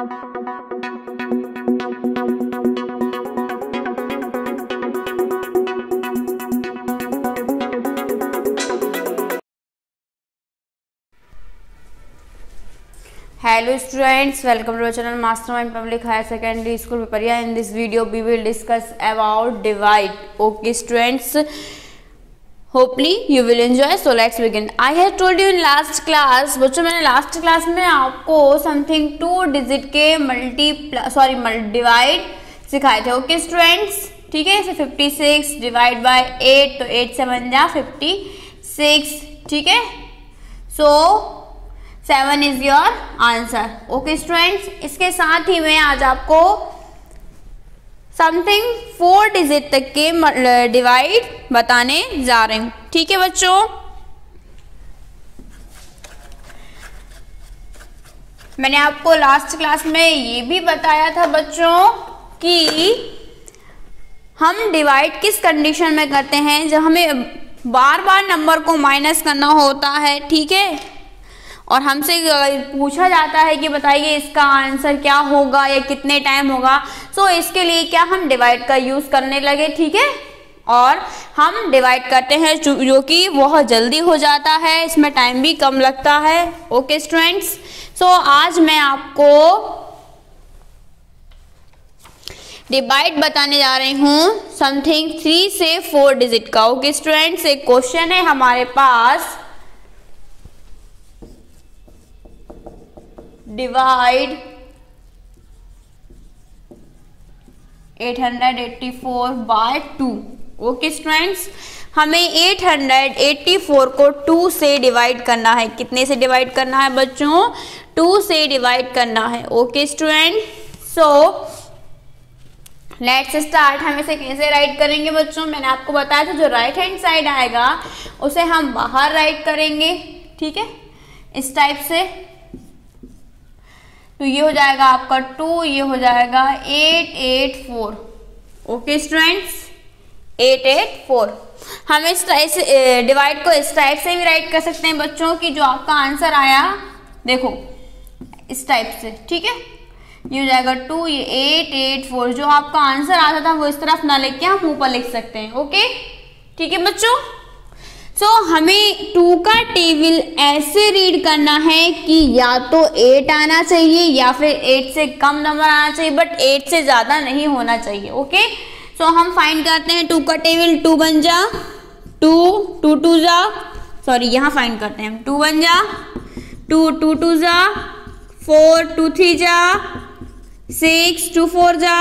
Hello students, welcome to our channel Mastermind Public Higher Secondary School Piparia. In this video we will discuss about divide. Okay students, hopefully you will enjoy. So let's begin. I have told you in last class, बच्चों मैंने last class में आपको something 2 digit के divide सिखाए थे. Okay students, ठीक है. इसे 56 divide by 8 तो 8 से बन जा 56, ठीक है. So 7 is your answer. Okay students, इसके साथ ही मैं आज आपको समथिंग 4 डिजिट तक के डिवाइड बताने जा रही हूं. ठीक है बच्चों, मैंने आपको लास्ट क्लास में ये भी बताया था बच्चों कि हम डिवाइड किस कंडीशन में करते हैं, जब हमें बार बार नंबर को माइनस करना होता है. ठीक है, और हमसे पूछा जाता है कि बताइए इसका आंसर क्या होगा या कितने टाइम होगा. सो इसके लिए क्या हम डिवाइड का यूज करने लगे. ठीक है, और हम डिवाइड करते हैं जो कि बहुत जल्दी हो जाता है, इसमें टाइम भी कम लगता है. ओके स्टूडेंट्स, सो आज मैं आपको डिवाइड बताने जा रही हूँ समथिंग 3 से 4 डिजिट का. ओके स्टूडेंट्स, एक क्वेश्चन है हमारे पास, डिवाइड 884 बाय 2. ओके स्टूडेंट्स, हमें 884 को 2 से डिवाइड करना है. कितने से डिवाइड करना है बच्चों? 2 से डिवाइड करना है. Okay student, so let's start. हम इसे कैसे राइट करेंगे बच्चों? मैंने आपको बताया था जो राइट हैंड साइड आएगा उसे हम बाहर राइट करेंगे. ठीक है, इस टाइप से. तो ये हो जाएगा आपका 2, ये हो जाएगा 884. Okay students, 884. हम इस टाइप से डिवाइड को इस टाइप से भी राइट कर सकते हैं बच्चों कि जो आपका आंसर आया, देखो इस टाइप से. ठीक है, ये हो जाएगा 2, ये 884. जो आपका आंसर आता था वो इस तरफ ना लेके हम ऊपर लिख सकते हैं. ओके, ठीक है बच्चों. सो हमें 2 का टेबल ऐसे रीड करना है कि या तो 8 आना चाहिए या फिर 8 से कम नंबर आना चाहिए, बट 8 से ज्यादा नहीं होना चाहिए. ओके, सो हम फाइंड करते हैं 2 का टेबल. 2 बन जा 2, 2 2 जा, सॉरी यहाँ फाइंड करते हैं हम. 2 बन जा 2, 2 2 जा 4, 2 3 जा 6, 2 4 जा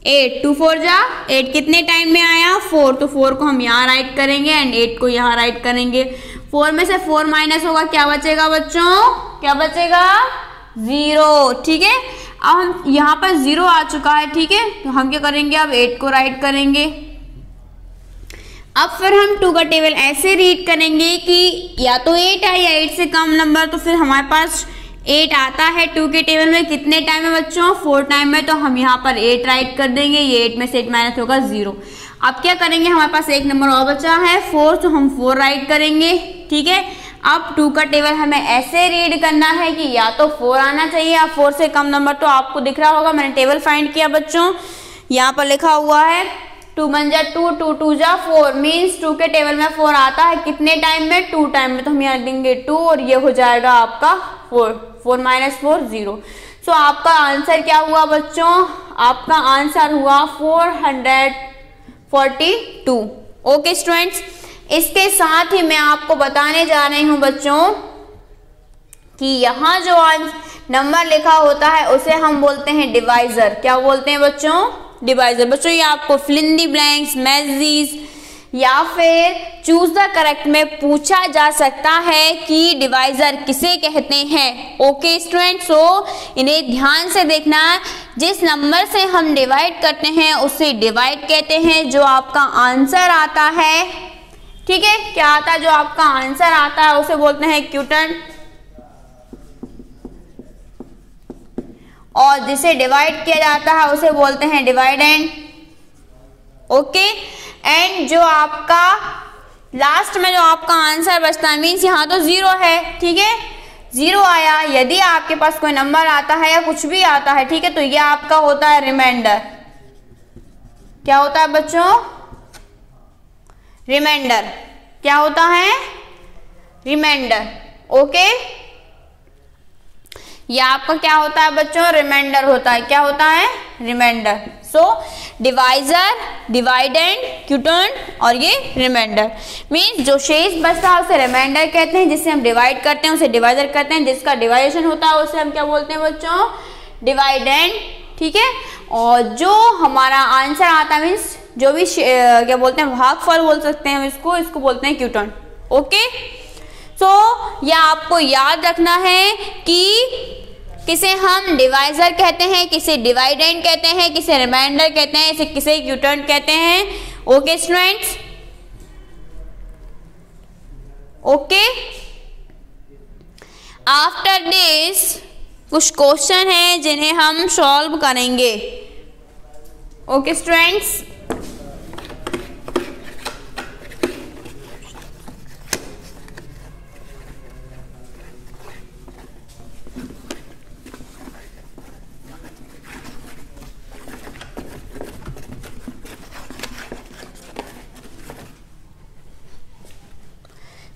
8, 2 4 जा 8. कितने टाइम में आया? 4. तो 4 को हम यहाँ राइट करेंगे एंड 8 को यहाँ राइट करेंगे. 4 में से 4 माइनस होगा, क्या बचेगा बच्चों? क्या बचेगा? 0. ठीक है, अब हम यहाँ पर 0 आ चुका है. ठीक है, तो हम क्या करेंगे? अब 8 को राइट करेंगे. अब फिर हम 2 का टेबल ऐसे रीड करेंगे कि या तो 8 है या 8 से कम नंबर. तो फिर हमारे पास 8 आता है 2 के टेबल में. कितने टाइम में बच्चों? 4 टाइम में. तो हम यहाँ पर 8 राइट कर देंगे. ये 8 में से 8 माइनस होगा 0. अब क्या करेंगे? हमारे पास एक नंबर और बचा है 4, तो हम 4 राइट करेंगे. ठीक है, अब 2 का टेबल हमें ऐसे रीड करना है कि या तो 4 आना चाहिए या 4 से कम नंबर. तो आपको दिख रहा होगा मैंने टेबल फाइंड किया बच्चों, यहाँ पर लिखा हुआ है 2 बन जा 2, 2 2 जा 4. मीन्स 2 के टेबल में 4 आता है. कितने टाइम में? 2 टाइम में. तो हम यहाँ देंगे 2 और ये हो जाएगा आपका 4. 4 माइनस 4 0. सो आपका आंसर क्या हुआ बच्चों? आपका आंसर हुआ 442. ओके स्टूडेंट्स, इसके साथ ही मैं आपको बताने जा रही हूं बच्चों कि यहाँ जो नंबर लिखा होता है उसे हम बोलते हैं डिवाइजर. क्या बोलते हैं बच्चों? डिवाइजर. बच्चों ये आपको फिल इन द ब्लैंक्स, मैजिज या फिर चूज द करेक्ट में पूछा जा सकता है कि डिवाइजर किसे कहते हैं. ओके स्टूडेंट, सो इन्हें ध्यान से देखना. जिस नंबर से हम डिवाइड करते हैं उसे डिवाइड कहते हैं. जो आपका आंसर आता है, ठीक है, क्या आता है? जो आपका आंसर आता है उसे बोलते हैं क्यूटन, और जिसे डिवाइड किया जाता है उसे बोलते हैं डिवाइडेंड. ओके, एंड जो आपका लास्ट में जो आपका आंसर बचता है, मीन्स यहाँ तो 0 है. ठीक है, 0 आया, यदि आपके पास कोई नंबर आता है या कुछ भी आता है, ठीक है, तो ये आपका होता है रिमाइंडर। क्या होता है बच्चों? रिमाइंडर। क्या होता है? रिमाइंडर। ओके, ये आपका क्या होता है बच्चों? रिमाइंडर होता है। क्या होता है? रिमाइंडर। सो डिवाइजर, डिवाइडेंड, क्यूटेंट और ये रिमाइंडर। मीन्स जो शेष बचता है उसे रिमाइंडर कहते हैं, जिससे हम डिवाइड करते हैं उसे डिवाइजर कहते हैं, जिसका डिवाइडेशन होता है उसे हम क्या बोलते हैं बच्चों? डिवाइडेंड। ठीक है, और जो हमारा आंसर आता है मीन्स जो भी क्या बोलते हैं भागफल बोल सकते हैं इसको बोलते हैं क्यूटेंट। ओके, सो यह आपको याद रखना है कि किसे हम डिवाइजर कहते हैं, किसे डिवाइडेंड कहते हैं, किसे रिमाइंडर कहते हैं, किसे क्यूटेंट कहते हैं। Okay students, okay. After this कुछ क्वेश्चन हैं जिन्हें हम सॉल्व करेंगे। ओके स्टूडेंट्स,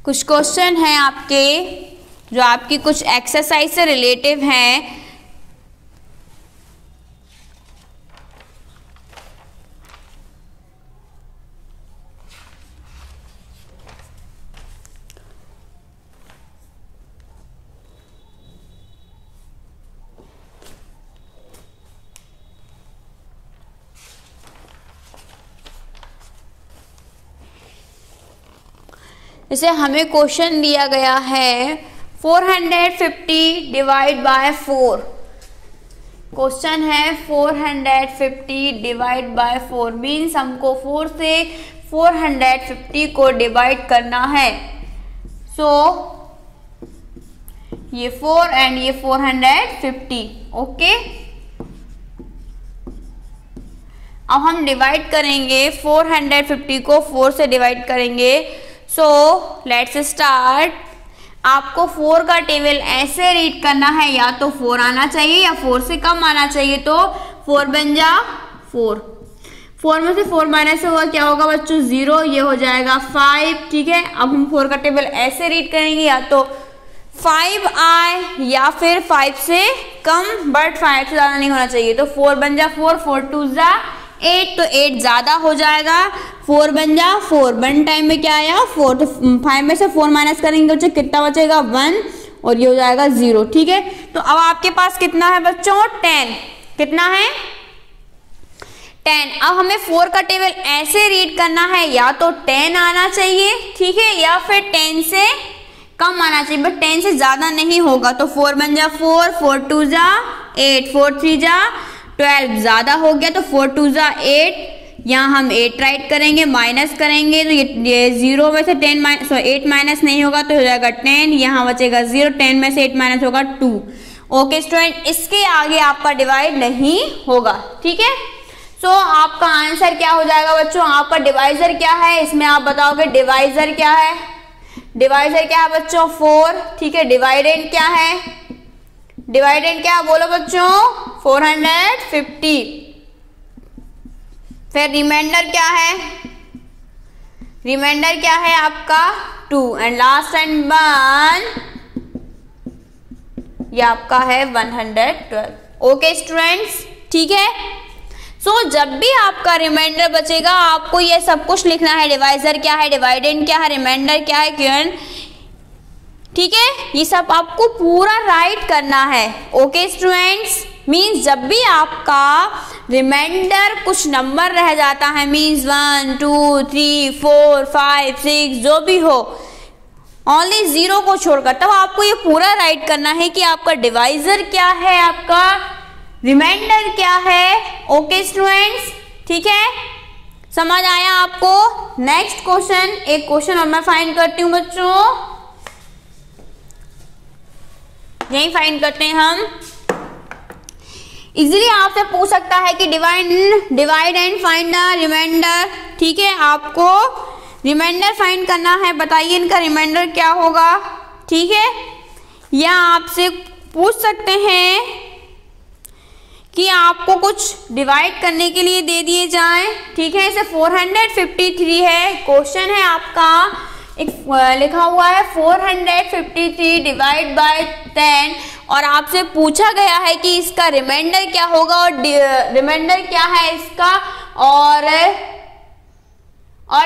कुछ क्वेश्चन हैं आपके जो आपकी कुछ एक्सरसाइज से रिलेटिव हैं। जैसे हमें क्वेश्चन दिया गया है 450 डिवाइड बाय 4। क्वेश्चन है 450 डिवाइड बाय 4 मीन्स हमको 4 से 450 को डिवाइड करना है। सो ये 4 एंड ये 450। ओके, अब हम डिवाइड करेंगे 450 को 4 से डिवाइड करेंगे। So let's start. आपको 4 का टेबल ऐसे रीड करना है, या तो 4 आना चाहिए या 4 से कम आना चाहिए। तो 4 बन जा 4, 4 में से 4 माइनस हुआ क्या होगा बच्चों? 0, ये हो जाएगा 5। ठीक है, अब हम 4 का टेबल ऐसे रीड करेंगे, या तो 5 आए या फिर 5 से कम, बट 5 से ज़्यादा नहीं होना चाहिए। तो 4 बन जा 4, 4 2 जा 8, तो 8 ज़्यादा हो जाएगा। 4 बन जा 4, 1 टाइम में क्या आया? 4, तो 5 में से 4 माइनस करेंगे तो कितना बचेगा? 1, और ये हो जाएगा 0। ठीक है, तो अब आपके पास कितना है बच्चों? 10। कितना है? 10। अब हमें 4 का टेबल ऐसे रीड करना है, या तो 10 आना चाहिए, ठीक है, या फिर 10 से कम आना चाहिए, बट 10 से ज़्यादा नहीं होगा। तो 4 बन जा 4, 4 2 जा 8, 4 3 जा 12, ज़्यादा हो गया तो 4 2 जा 8, यहाँ हम 8 राइट करेंगे, माइनस करेंगे तो ये 0 में से 8 माइनस नहीं होगा तो हो जाएगा 10, यहाँ बचेगा 0, 10 में से 8 माइनस होगा 2। ओके स्टूडेंट, इसके आगे आपका डिवाइड नहीं होगा। ठीक है, सो आपका आंसर क्या हो जाएगा बच्चों? आपका डिवाइजर क्या है? इसमें आप बताओगे डिवाइजर क्या है? डिवाइजर क्या है बच्चों? 4। ठीक है, डिवाइडेंड क्या है? डिवाइडेंड क्या बोलो बच्चों? 450। फिर रिमाइंडर क्या है? रिमाइंडर क्या है आपका? 2, एंड लास्ट एंड 1 ये आपका है 112। ओके स्टूडेंट्स, ठीक है। सो जब भी आपका रिमाइंडर बचेगा आपको ये सब कुछ लिखना है। डिवाइजर क्या है, डिवाइडेंड क्या है, रिमाइंडर क्या है, क्यूएन, ठीक है, ये सब आपको पूरा राइट करना है। ओके स्टूडेंट्स, मीन्स जब भी आपका रिमाइंडर कुछ नंबर रह जाता है, मीन्स 1 2 3 4 5 6 जो भी हो, ओनली 0 को छोड़कर, तब आपको ये पूरा राइट करना है कि आपका डिवाइजर क्या है, आपका रिमाइंडर क्या है। ओके स्टूडेंट्स, ठीक है, समझ आया आपको? नेक्स्ट क्वेश्चन, एक क्वेश्चन और मैं फाइंड करती हूँ बच्चों, यही फाइंड करते हैं हम। इजीली आपसे पूछ सकता है कि divide and find the remainder. ठीक है, आपको रिमाइंडर फाइंड करना है, बताइए इनका रिमाइंडर क्या होगा। ठीक है, या आपसे पूछ सकते हैं कि आपको कुछ डिवाइड करने के लिए दे दिए जाएं, ठीक है। इसे 453 है, क्वेश्चन है आपका, एक लिखा हुआ है 453 डिवाइड बाय 10 और आपसे पूछा गया है कि इसका रिमाइंडर क्या होगा और रिमाइंडर क्या है इसका, और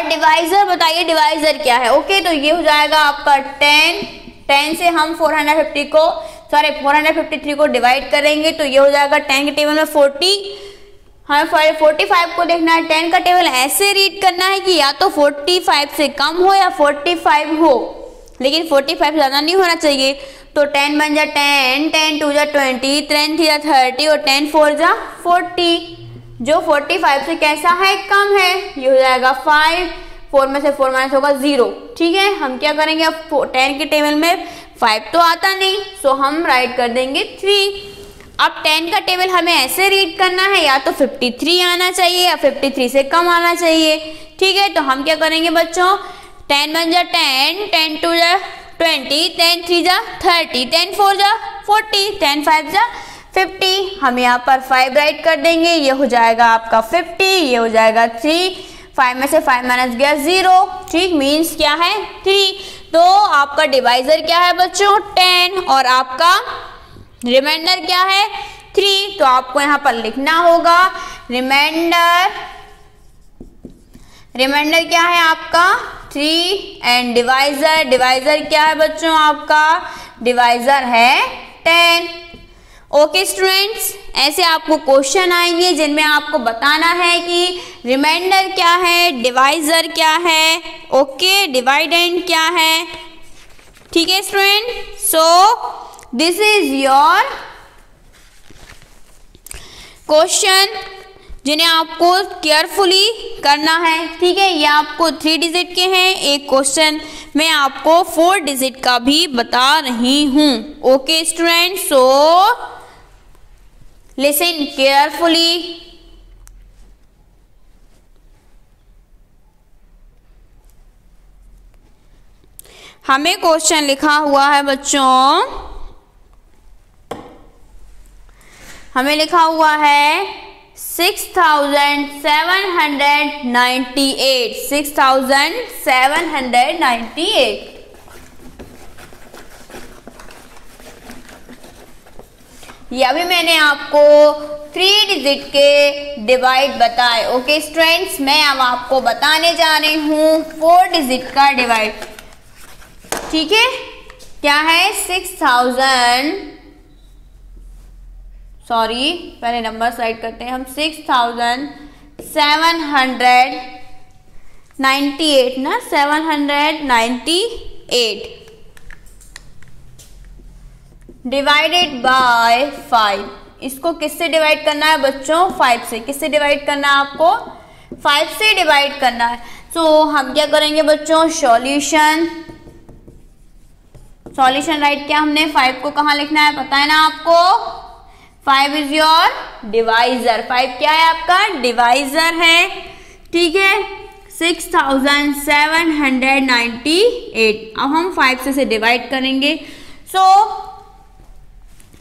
डिवाइजर बताइए डिवाइजर क्या है। ओके, तो ये हो जाएगा आपका 10 से हम 453 को डिवाइड करेंगे तो ये हो जाएगा 10 के टेबल में 40, हमें 45 को देखना है। 10 का टेबल ऐसे रीड करना है कि या तो 45 से कम हो या 45 हो, लेकिन 45 ज़्यादा नहीं होना चाहिए। तो 10 बन जा 10, 10 2 जा 20, 10 3 जा 30 और 10 4 जा 40, जो 45 से कैसा है, कम है। ये हो जाएगा 5, 4 में से 4 माइनस होगा 0, ठीक है। हम क्या करेंगे, अब 10 के टेबल में 5 तो आता नहीं, सो हम राइट कर देंगे 3। अब 10 का टेबल हमें ऐसे रीड करना है, या तो 53 आना चाहिए या 53 से कम आना चाहिए, ठीक है। तो हम क्या करेंगे बच्चों, 10 बन जा 10, 10 2 जा 20, 10 3 जा 30, 10 4 जा 40, 10 5 जा 50। हम यहाँ पर 5 राइट कर देंगे, ये हो जाएगा आपका 50, ये हो जाएगा 3, 5 में से 5 माइनस गया 0, ठीक, मीन्स क्या है 3। तो आपका डिवाइजर क्या है बच्चों 10 और आपका रिमाइंडर क्या है 3। तो आपको यहाँ पर लिखना होगा रिमाइंडर क्या है आपका 3 एंड डिवाइजर क्या है बच्चों, आपका डिवाइजर है 10। ओके स्टूडेंट्स, ऐसे आपको क्वेश्चन आएंगे जिनमें आपको बताना है कि रिमाइंडर क्या है, डिवाइजर क्या है, ओके, डिवाइडेंड क्या है, ठीक है student. So this is your question जिन्हें आपको केयरफुली करना है, ठीक है। ये आपको 3 डिजिट के हैं, एक क्वेश्चन मैं आपको 4 डिजिट का भी बता रही हूँ। Okay student, so listen carefully. हमें क्वेश्चन लिखा हुआ है बच्चों, हमें लिखा हुआ है 6798। ये अभी मैंने आपको 3 डिजिट के डिवाइड बताए। ओके स्टूडेंट्स, मैं अब आपको बताने जा रही हूँ 4 डिजिट का डिवाइड, ठीक है। क्या है पहले नंबर राइट करते हैं हम, 6798 ना, 798 डिवाइडेड बाय 5। इसको किससे डिवाइड करना है बच्चों, 5 से। किससे डिवाइड करना है आपको, 5 से डिवाइड करना है। तो हम क्या करेंगे बच्चों, सॉल्यूशन राइट किया हमने। 5 को कहाँ लिखना है पता है ना आपको, 5 इज योर डिवाइजर। 5 क्या है आपका, डिवाइजर है, ठीक है। 6798। अब हम 5 से डिवाइड करेंगे। सो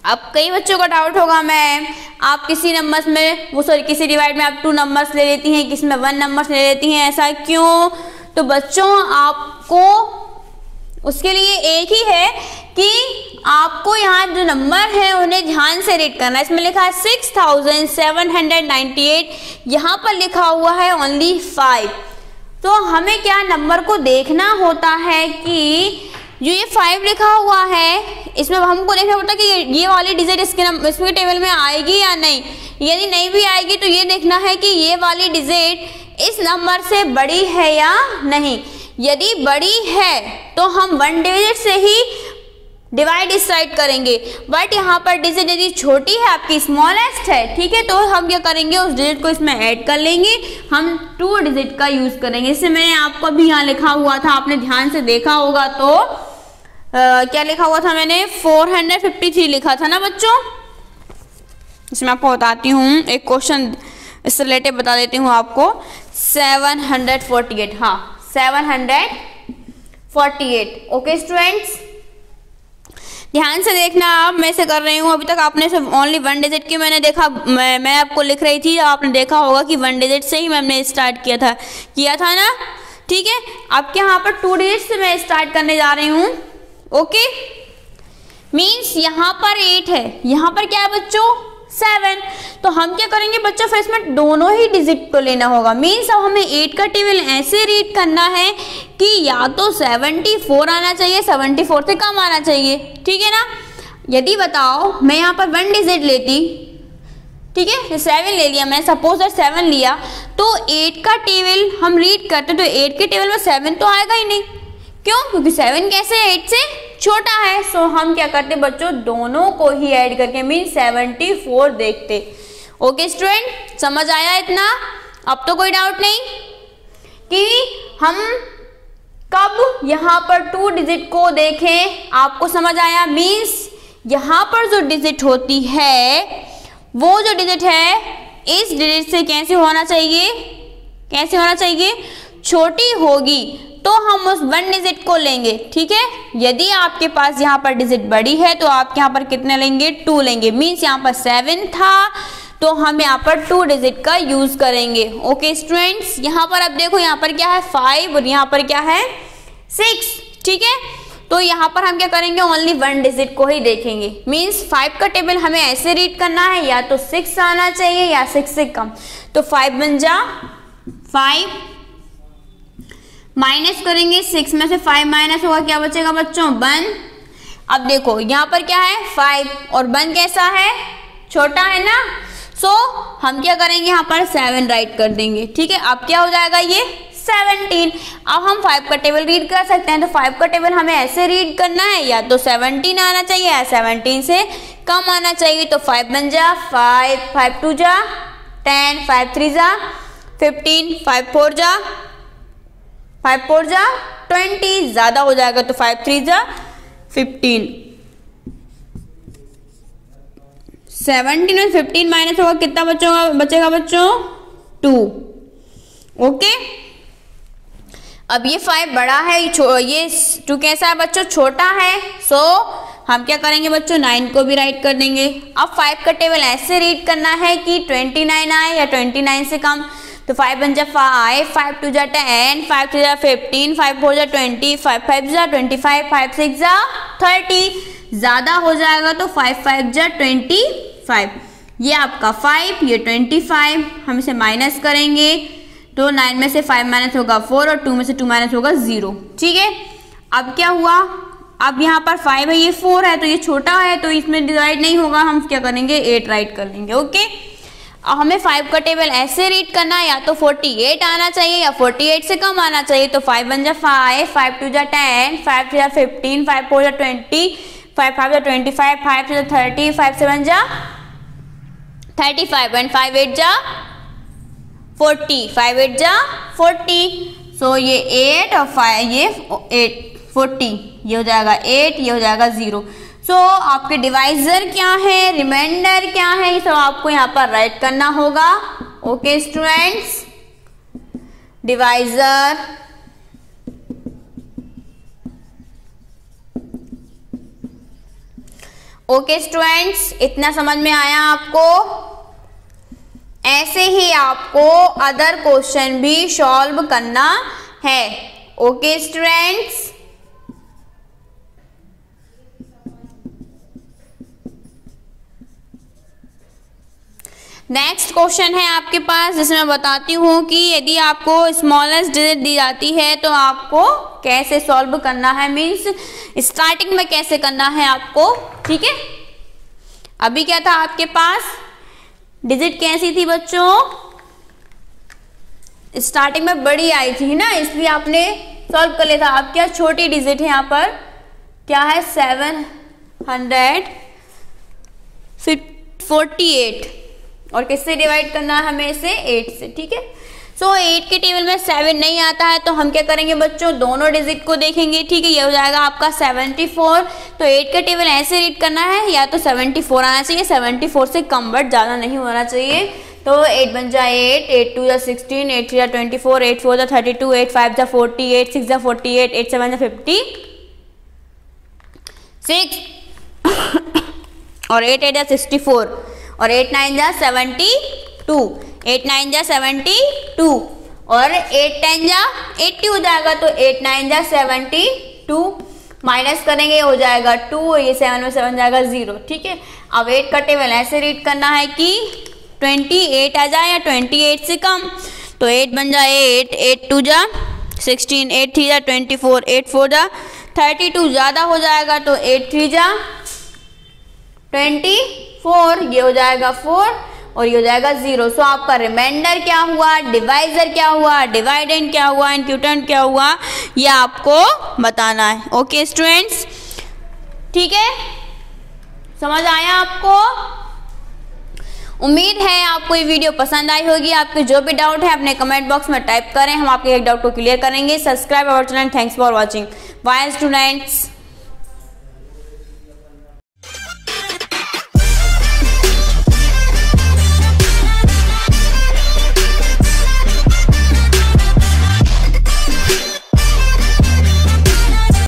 अब कई बच्चों का डाउट होगा, मैम आप किसी नंबर्स में किसी डिवाइड में आप 2 नंबर्स ले लेती हैं, किसी में 1 नंबर्स ले लेती हैं, ऐसा क्यों। तो बच्चों आपको उसके लिए एक ही है कि आपको यहाँ जो नंबर है उन्हें ध्यान से रीड करना है। इसमें लिखा है 6798, यहाँ पर लिखा हुआ है ओनली 5। तो हमें क्या नंबर को देखना होता है कि जो ये 5 लिखा हुआ है इसमें हमको देखना पड़ता है कि ये वाली डिजिट इसके टेबल में आएगी या नहीं। यदि नहीं भी आएगी तो ये देखना है कि ये वाली डिजिट इस नंबर से बड़ी है या नहीं। यदि बड़ी है तो हम 1 डिजिट से ही डिवाइड इस साइड करेंगे, बट यहाँ पर डिजिट यदि छोटी है आपकी, स्मॉलेस्ट है, ठीक है, तो हम क्या करेंगे उस डिजिट को इसमें ऐड कर लेंगे, हम 2 डिजिट का यूज करेंगे। इससे मैंने आपको भी यहाँ लिखा हुआ था, आपने ध्यान से देखा होगा तो क्या लिखा हुआ था मैंने, 453 लिखा था ना बच्चों। इसमें आपको बताती हूँ, एक क्वेश्चन इससे रिलेटेड बता देती हूँ आपको। 748, हाँ 748। ओके स्टूडेंट्स, ध्यान से देखना आप, मैं से कर रही हूँ। अभी तक आपने सिर्फ ओनली 1 डिजिट की मैंने देखा, मैं आपको लिख रही थी, आपने देखा होगा कि 1 डिजिट से ही मैंने स्टार्ट किया था ना, ठीक है। आपके यहाँ पर 2 डिजिट से मैं स्टार्ट करने जा रही हूँ। ओके, मीन्स यहाँ पर 8 है, यहाँ पर क्या है बच्चों 7। तो हम क्या करेंगे बच्चों, फिर इसमें दोनों ही डिजिट को लेना होगा। मीन्स अब हमें 8 का टेबल ऐसे रीड करना है कि या तो 74 आना चाहिए, 74 से कम आना चाहिए, ठीक है ना। यदि बताओ मैं यहाँ पर 1 डिजिट लेती, ठीक है, 7 ले लिया मैं, सपोज दैट 7 लिया, तो 8 का टेबल हम रीड करते तो 8 के टेबल में 7 तो आएगा ही नहीं। क्यों? क्योंकि 7 कैसे 8 से छोटा है। सो हम क्या करते बच्चों, दोनों को ही ऐड करके मीन 74 देखते। ओके स्टूडेंट, समझ आया इतना? अब तो कोई डाउट नहीं कि हम कब यहाँ पर 2 डिजिट को देखें, आपको समझ आया। मीन्स यहाँ पर जो डिजिट होती है, वो जो डिजिट है इस डिजिट से कैसे होना चाहिए, कैसे होना चाहिए, छोटी होगी तो हम उस 1 डिजिट को लेंगे, ठीक है। यदि आपके पास यहाँ पर डिजिट बड़ी है तो आप यहाँ पर कितने लेंगे, 2 लेंगे। मीन्स यहाँ पर 7 था तो हम यहाँ पर 2 डिजिट का यूज करेंगे। ओके स्टूडेंट्स, यहाँ पर अब देखो, यहाँ पर क्या है 5 और यहाँ पर क्या है 6, ठीक है। तो यहाँ पर हम क्या करेंगे, ओनली 1 डिजिट को ही देखेंगे। मीन्स 5 का टेबल हमें ऐसे रीड करना है, या तो 6 आना चाहिए या 6 से कम। तो 5 बन जा 5, माइनस करेंगे 6 में से 5 माइनस होगा, क्या बचेगा बच्चों 1। अब देखो यहाँ पर क्या है 5 और 1 कैसा है, छोटा है ना। सो हम क्या करेंगे, यहाँ पर 7 राइट कर देंगे, ठीक है। अब क्या हो जाएगा ये 17। अब हम 5 का टेबल रीड कर सकते हैं, तो 5 का टेबल हमें ऐसे रीड करना है, या तो 17 आना चाहिए या 17 से कम आना चाहिए। तो 5 बन जा 5, 5 2 जा 10, 5 3 जा 15, 5 4 जा 5 4 जा 20, ज्यादा हो जाएगा तो 5 3 जा 15। 17 और 15 माइनस होगा, कितना बचेगा बच्चों 2। ओके, अब ये 5 बड़ा है, ये 2 कैसा है बच्चों, छोटा है। सो हम क्या करेंगे बच्चों, 9 को भी राइट कर देंगे। अब 5 का टेबल ऐसे रीड करना है कि 29 आए या 29 से कम। तो 5 बन जा 5, 5 2 जा 10, 5 3 जा 15, 5 4 जा 20, 5 5 जा 25, 5 6 जा 30, ज्यादा हो जाएगा तो 5 5 जा 25। ये आपका 5, ये 25, हम इसे माइनस करेंगे तो 9 में से 5 माइनस होगा 4 और 2 में से 2 माइनस होगा 0, ठीक है। अब क्या हुआ, अब यहाँ पर 5 है, ये 4 है, तो ये छोटा है तो इसमें डिवाइड नहीं होगा, हम क्या करेंगे 8 राइट कर लेंगे। ओके, अब हमें 5 का टेबल ऐसे रीड करना है, या तो 48 आना चाहिए या 48 से कम आना चाहिए। तो 5 बन जा 5, 5 2 जा 10, 5 3 जा 15, 5 4 जा 20, 5 5 जा 25, 5 6 जा 30, 5 7 जा 35 एंड 5 8 जा 40, 5 8 जा 40। सो ये 8 और 5, ये 8 40, ये हो जाएगा 8, ये हो जाएगा 0। सो आपके डिवाइजर क्या है, रिमाइंडर क्या है, ये सब आपको यहाँ पर राइट करना होगा। Okay students, divisor, okay students, इतना समझ में आया आपको? ऐसे ही आपको अदर क्वेश्चन भी सॉल्व करना है। ओके स्टूडेंट्स, नेक्स्ट क्वेश्चन है आपके पास, जिसमें मैं बताती हूँ कि यदि आपको स्मॉलेस्ट डिजिट दी जाती है तो आपको कैसे सॉल्व करना है, मीन्स स्टार्टिंग में कैसे करना है आपको, ठीक है। अभी क्या था आपके पास, डिजिट कैसी थी बच्चों, स्टार्टिंग में बड़ी आई थी ना, इसलिए आपने सॉल्व कर लिया था। अब क्या छोटी डिजिट है यहाँ पर, क्या है 748, और किससे डिवाइड करना है हमें इसे, 8 से, ठीक है। सो 8 के टेबल में 7 नहीं आता है तो हम क्या करेंगे बच्चों, दोनों डिजिट को देखेंगे, ठीक है। ये हो जाएगा आपका 74। तो 8 का टेबल ऐसे रीड करना है, या तो 74 आना चाहिए, 74 से कम बट ज़्यादा नहीं होना चाहिए। तो 8 बन जाए 8, 8 2 जा 16, 8 3 जा 24, 8 4 जा 32, 8 5 जा 40, 8 6 जा 48, 8 7 जा 56, और 8 8 जा 64 और 8 9 जा 72, 8 9 जा 72 और 8 10 जा 80 हो जाएगा, तो 8 9 जा 72 माइनस करेंगे हो जाएगा 2 और ये 7 में 7 जाएगा 0। ठीक है, अब 8 का टेबल ऐसे रीड करना है कि 28 आ जाए या 28 से कम, तो 8 बन जाए 8, 8 2 जा 16, 8 3 जा 24, 8 4 जा 32, ज़्यादा हो जाएगा तो 8 3 जा 24, ये हो जाएगा 4 और ये हो जाएगा 0। सो आपका रिमाइंडर क्या हुआ, डिवाइजर क्या हुआ, डिवाइडेंड क्या हुआ, इंक्यूटेंट क्या हुआ, ये आपको बताना है। ओके स्टूडेंट्स, ठीक है, समझ आया आपको? उम्मीद है आपको ये वीडियो पसंद आई होगी। आपके जो भी डाउट है अपने कमेंट बॉक्स में टाइप करें, हम आपके एक डाउट को क्लियर करेंगे। Subscribe our channel. Thanks for watching. Bye students.